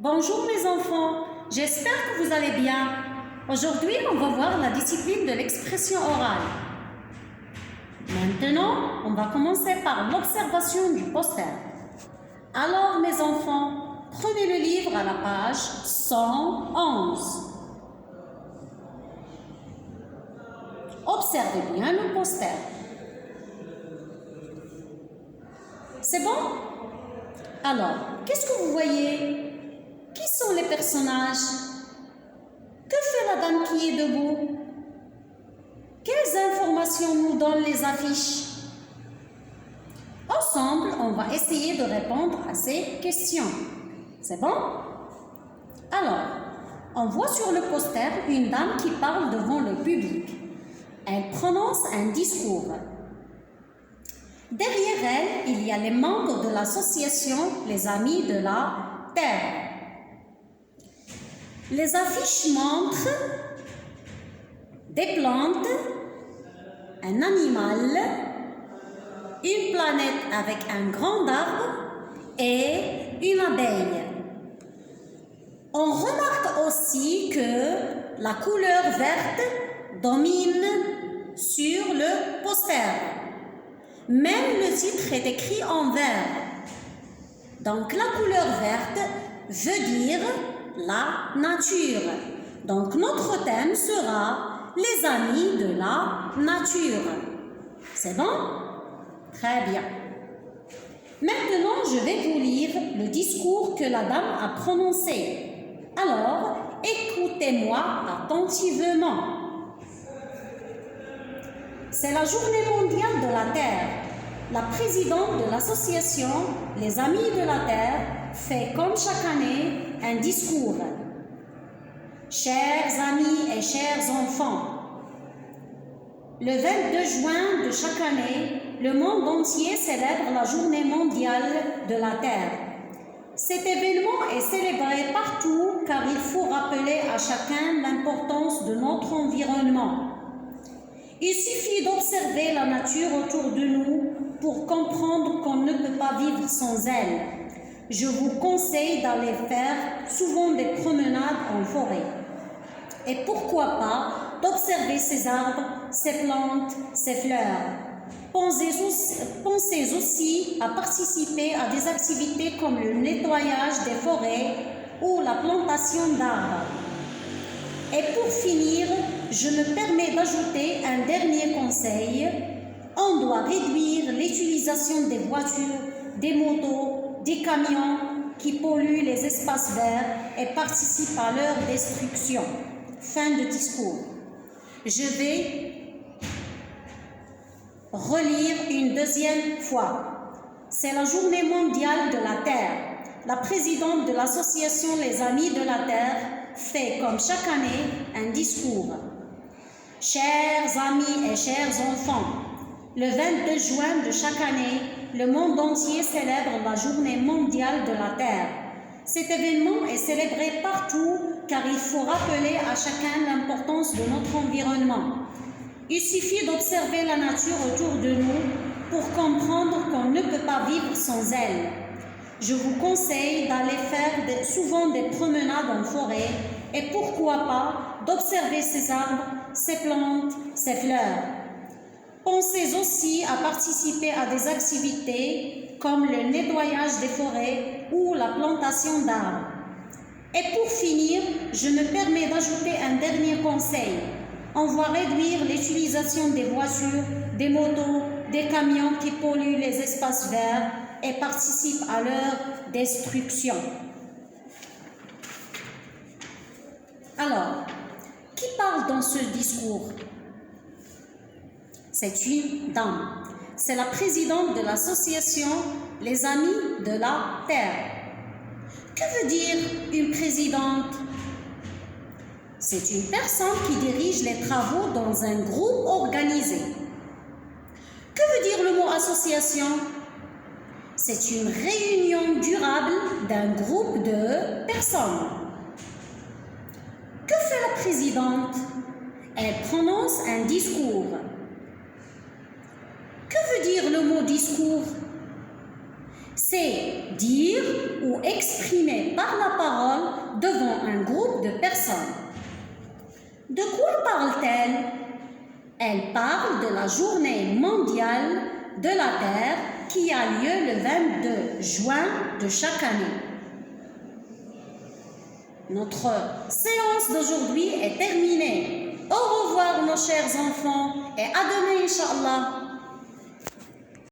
Bonjour mes enfants, j'espère que vous allez bien. Aujourd'hui, on va voir la discipline de l'expression orale. Maintenant, on va commencer par l'observation du poster. Alors mes enfants, prenez le livre à la page 111. Observez bien le poster. C'est bon? Alors, qu'est-ce que vous voyez? Qui sont les personnages? Que fait la dame qui est debout? Quelles informations nous donnent les affiches? Ensemble, on va essayer de répondre à ces questions. C'est bon? Alors, on voit sur le poster une dame qui parle devant le public. Elle prononce un discours. Derrière elle, il y a les membres de l'association Les Amis de la Terre. Les affiches montrent des plantes, un animal, une planète avec un grand arbre et une abeille. On remarque aussi que la couleur verte domine sur le poster. Même le titre est écrit en vert. Donc la couleur verte veut dire la nature. Donc notre thème sera les amis de la nature. C'est bon? Très bien. Maintenant, je vais vous lire le discours que la dame a prononcé. Alors, écoutez-moi attentivement. C'est la journée mondiale de la Terre. La présidente de l'association Les Amis de la Terre fait comme chaque année un discours. Chers amis et chers enfants, le 22 juin de chaque année, le monde entier célèbre la journée mondiale de la Terre. Cet événement est célébré partout car il faut rappeler à chacun l'importance de notre environnement. Il suffit d'observer la nature autour de nous pour comprendre qu'on ne peut pas vivre sans elle. Je vous conseille d'aller faire souvent des promenades en forêt. Et pourquoi pas d'observer ces arbres, ces plantes, ces fleurs. Pensez aussi à participer à des activités comme le nettoyage des forêts ou la plantation d'arbres. Et pour finir, je me permets d'ajouter un dernier conseil. On doit réduire l'utilisation des voitures, des motos, des camions qui polluent les espaces verts et participent à leur destruction. Fin de discours. Je vais relire une deuxième fois. C'est la journée mondiale de la Terre. La présidente de l'association Les Amis de la Terre fait comme chaque année un discours. Chers amis et chers enfants, le 22 juin de chaque année, le monde entier célèbre la journée mondiale de la Terre. Cet événement est célébré partout car il faut rappeler à chacun l'importance de notre environnement. Il suffit d'observer la nature autour de nous pour comprendre qu'on ne peut pas vivre sans elle. Je vous conseille d'aller faire souvent des promenades en forêt et pourquoi pas d'observer ces arbres, ces plantes, ces fleurs. Pensez aussi à participer à des activités comme le nettoyage des forêts ou la plantation d'arbres. Et pour finir, je me permets d'ajouter un dernier conseil. On va réduire l'utilisation des voitures, des motos, des camions qui polluent les espaces verts et participent à leur destruction. Alors, qui parle dans ce discours? C'est une dame. C'est la présidente de l'association Les Amis de la Terre. Que veut dire une présidente? C'est une personne qui dirige les travaux dans un groupe organisé. Que veut dire le mot association? C'est une réunion durable d'un groupe de personnes. Que fait la présidente? Elle prononce un discours. Que veut dire le mot discours? C'est dire ou exprimer par la parole devant un groupe de personnes. De quoi parle-t-elle? Elle parle de la journée mondiale de la Terre qui a lieu le 22 juin de chaque année. Notre séance d'aujourd'hui est terminée. Au revoir nos chers enfants et à demain, Inch'Allah.